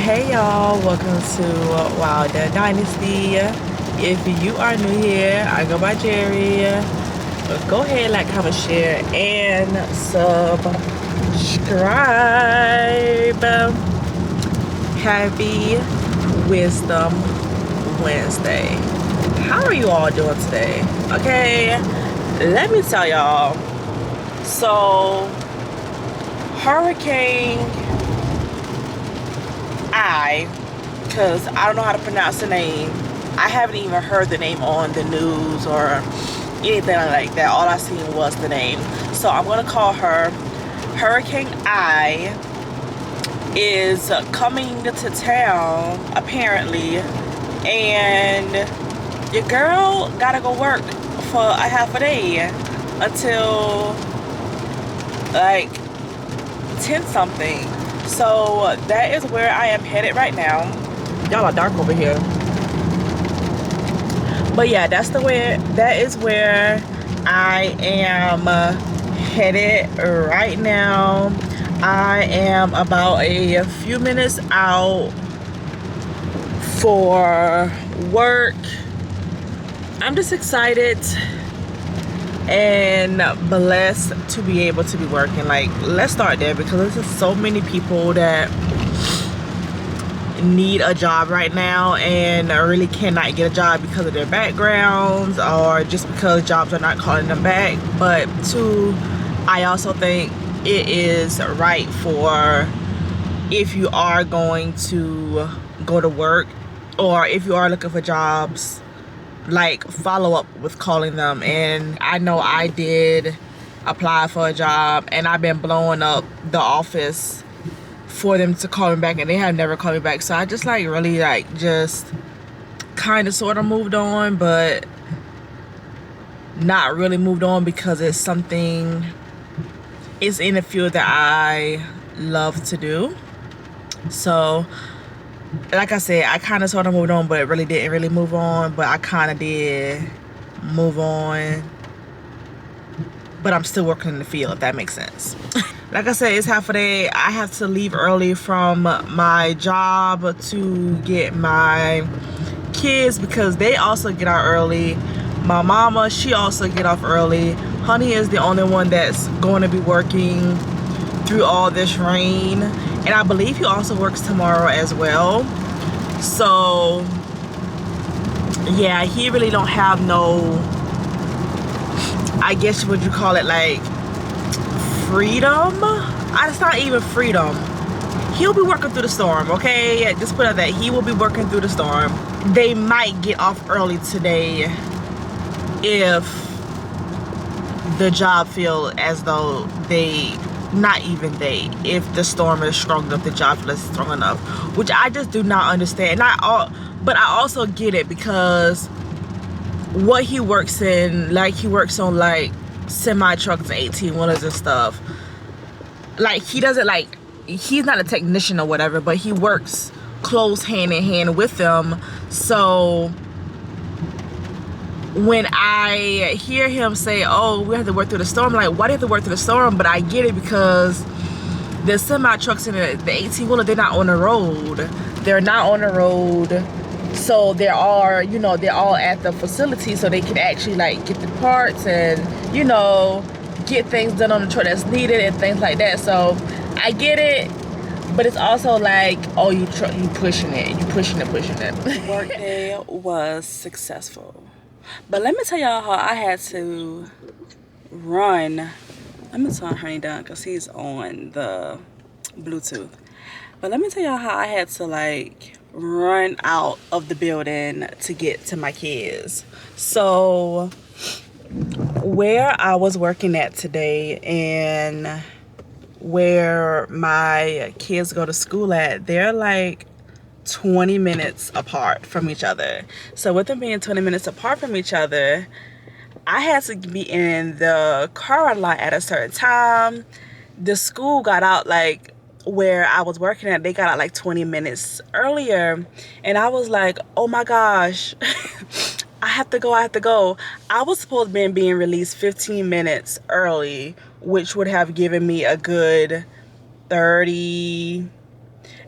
Hey y'all, welcome to Wilder Dynasty. If you are new here, I go by Jerry. Go ahead, like, comment, share, and subscribe. Happy Wisdom Wednesday. How are you all doing today? Okay, let me tell y'all. So, Hurricane because I don't know how to pronounce the name. I haven't even heard the name on the news or anything like that. All I seen was the name. So I'm gonna call her Hurricane I is coming to town apparently, and your girl gotta go work for a half a day until like 10 something. So that is where I am headed right now. Y'all are dark over here. But yeah, that is where I am headed right now. I am about a few minutes out for work. I'm just excited and blessed to be able to be working. Like, let's start there, because there's just so many people that need a job right now and really cannot get a job because of their backgrounds or just because jobs are not calling them back. But two, I also think it is right for, if you are going to go to work or if you are looking for jobs, like, follow up with calling them. And I know I did apply for a job and I've been blowing up the office for them to call me back, and they have never called me back. So I just really just kind of sort of moved on, but not really moved on, because it's in a field that I love to do. So like I said, I kind of sort of moved on, but really didn't really move on. But I kind of did move on, but I'm still working in the field, if that makes sense. Like I said, it's half a day. I have to leave early from my job to get my kids, because they also get out early. My mama, she also get off early. Honey is the only one that's going to be working through all this rain, and I believe he also works tomorrow as well. So yeah, he really don't have no, I guess what you call it, like, freedom. It's not even freedom. He'll be working through the storm, okay? Just put it that he will be working through the storm. They might get off early today if the job feel as though if the storm is strong enough, the job is strong enough, which I just do not understand. But I also get it, because what he works in, like, he works on like semi trucks and 18-wheelers and stuff. Like, he doesn't, like, he's not a technician or whatever, but he works close hand in hand with them. So when I hear him say, oh, we have to work through the storm, I'm like, why do you have to work through the storm? But I get it, because the semi trucks and the 18-wheeler, they're not on the road. They're not on the road. So they're all at the facility, so they can actually, like, get the parts and, get things done on the truck that's needed and things like that. So I get it, but it's also like, oh, you pushing it. Work day was successful. But let me tell y'all how I had to run. Let me turn Honey down, because he's on the Bluetooth. But let me tell y'all how I had to, like, run out of the building to get to my kids. So where I was working at today and where my kids go to school at, they're like 20 minutes apart from each other. So with them being 20 minutes apart from each other, I had to be in the car lot at a certain time. The school got out, like, where I was working at, they got out like 20 minutes earlier, and I was like, oh my gosh, I have to go. I was supposed to be being released 15 minutes early, which would have given me a good 30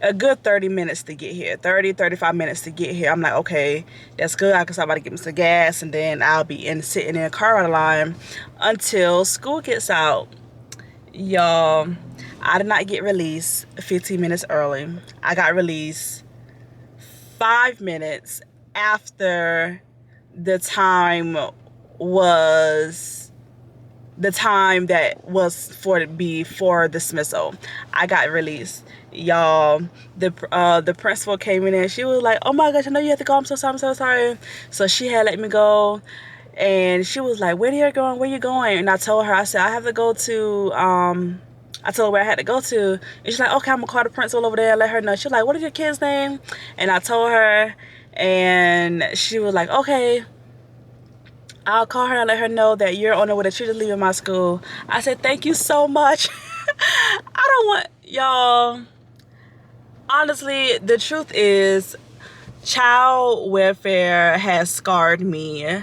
a good 30 minutes to get here, 35 minutes to get here. I'm like, okay, that's good. I can stop by to get me some gas, and then I'll be sitting in a car line until school gets out. Y'all, I did not get released 15 minutes early. I got released 5 minutes after the time that was for dismissal. I got released. Y'all, the principal came in and she was like, oh my gosh, I know you have to go, I'm so sorry, I'm so sorry. So she had let me go, and she was like, where are you going? And I told her, I said, I have to go to I told her where I had to go to, and she's like, okay, I'm gonna call the principal over there and let her know. She's like, what is your kid's name? And I told her, and she was like, okay, I'll call her and let her know that you're on the way, that you're just leaving my school. I said, thank you so much. I don't want, y'all, honestly, the truth is, child welfare has scarred me,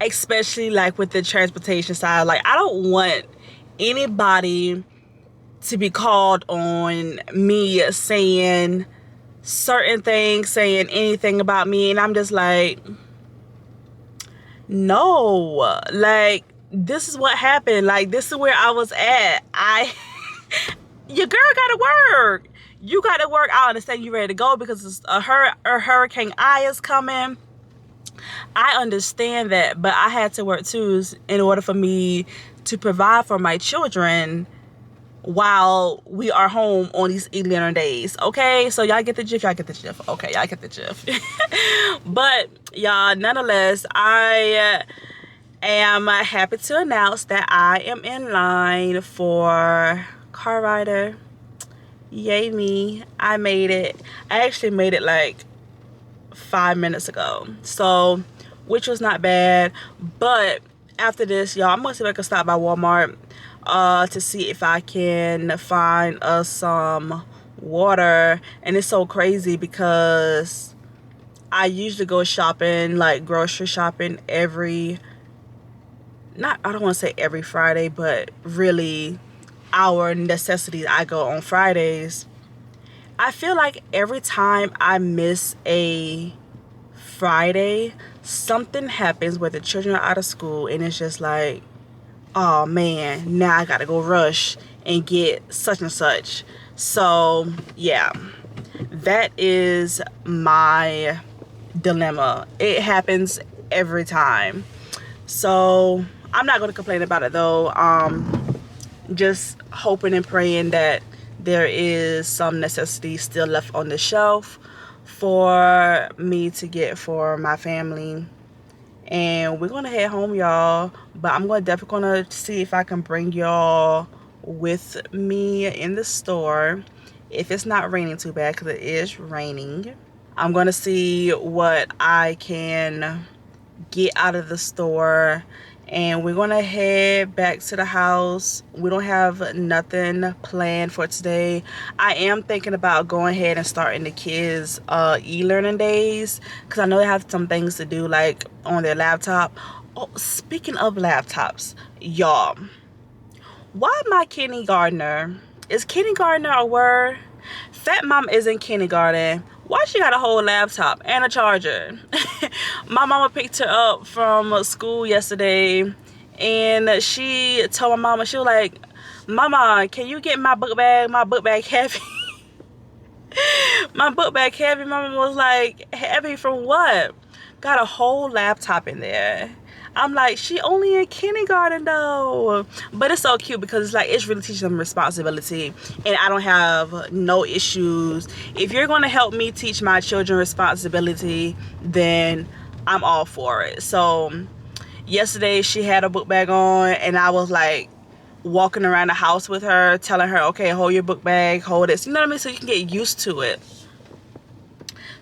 especially like with the transportation side. Like, I don't want anybody to be called on me saying certain things, saying anything about me, and I'm just like, no, like, this is what happened. Like, this is where I was at. Your girl gotta work. You gotta work. I understand you ready to go because it's Hurricane Idalia is coming. I understand that, but I had to work too in order for me to provide for my children while we are home on these e-learning days. Okay, so y'all get the gif. Okay, y'all get the gif. But y'all, nonetheless, I am happy to announce that I am in line for car rider. Yay me, I made it. I actually made it like 5 minutes ago, so, which was not bad. But after this, y'all, I'm gonna see if I can stop by Walmart to see if I can find us some water. And it's so crazy because I usually go shopping, like grocery shopping, I don't want to say every Friday, but really our necessities, I go on Fridays. I feel like every time I miss a Friday, something happens where the children are out of school, and it's just like, oh man, now I gotta go rush and get such and such. So yeah, that is my dilemma. It happens every time, so I'm not gonna complain about it though. Just hoping and praying that there is some necessity still left on the shelf for me to get for my family. And we're gonna head home, y'all, but I'm definitely gonna see if I can bring y'all with me in the store if it's not raining too bad, because it is raining. I'm gonna see what I can get out of the store, and we're gonna head back to the house. We don't have nothing planned for today. I am thinking about going ahead and starting the kids e-learning days, because I know they have some things to do, like on their laptop. Oh, speaking of laptops, y'all, why my kindergartner, is kindergartner a word? Fat mom is in kindergarten. Why she got a whole laptop and a charger? My mama picked her up from school yesterday, and she told my mama, she was like, Mama, can you get my book bag? My book bag heavy. My book bag heavy. Mama was like, heavy from what? Got a whole laptop in there. I'm like, she only in kindergarten though. But it's so cute because it's like, it's really teaching them responsibility, and I don't have no issues. If you're going to help me teach my children responsibility, then I'm all for it. So yesterday she had a book bag on, and I was like walking around the house with her, telling her, okay, hold your book bag, hold it. You know what I mean? So you can get used to it.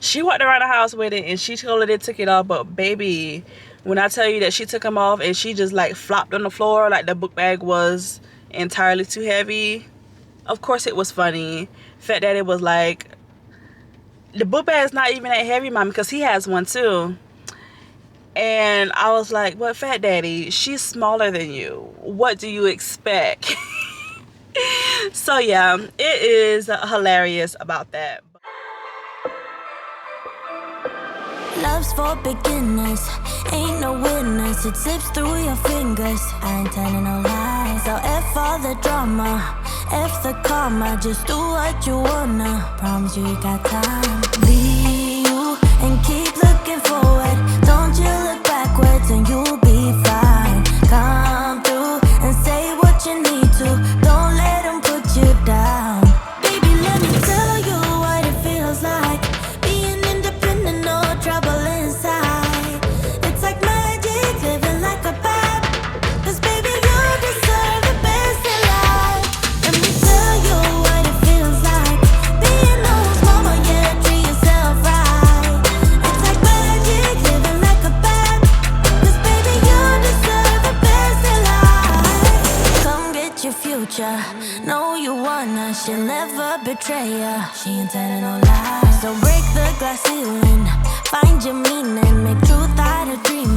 She walked around the house with it, and she totally took it off. But baby, when I tell you that she took them off and she just like flopped on the floor like the book bag was entirely too heavy, of course it was funny. Fat Daddy was like, the book bag's not even that heavy, Mommy, because he has one too. And I was like, but Fat Daddy, she's smaller than you. What do you expect? So yeah, it is hilarious about that. Love's for beginners, ain't no winners. It slips through your fingers. I ain't telling no lies. So F all the drama, F the karma. Just do what you wanna. Promise you got time. Be you and keep looking forward. Don't you look backwards and you'll be fine. Come through and say what you need to. Don't let them put you down. Baby, let me tell you what it feels like. Being independent, no trouble inside. It's like magic, living like a bad. Cause baby, you deserve the best in life. Let me tell you what it feels like. Being no mama, yeah, treat yourself right. It's like magic, living like a bad. Cause baby, you deserve the best in life. Come get your future. Know you wanna, she'll never betray ya. She ain't telling no lies. So break the glass ceiling, find your meaning, make truth out of dreaming.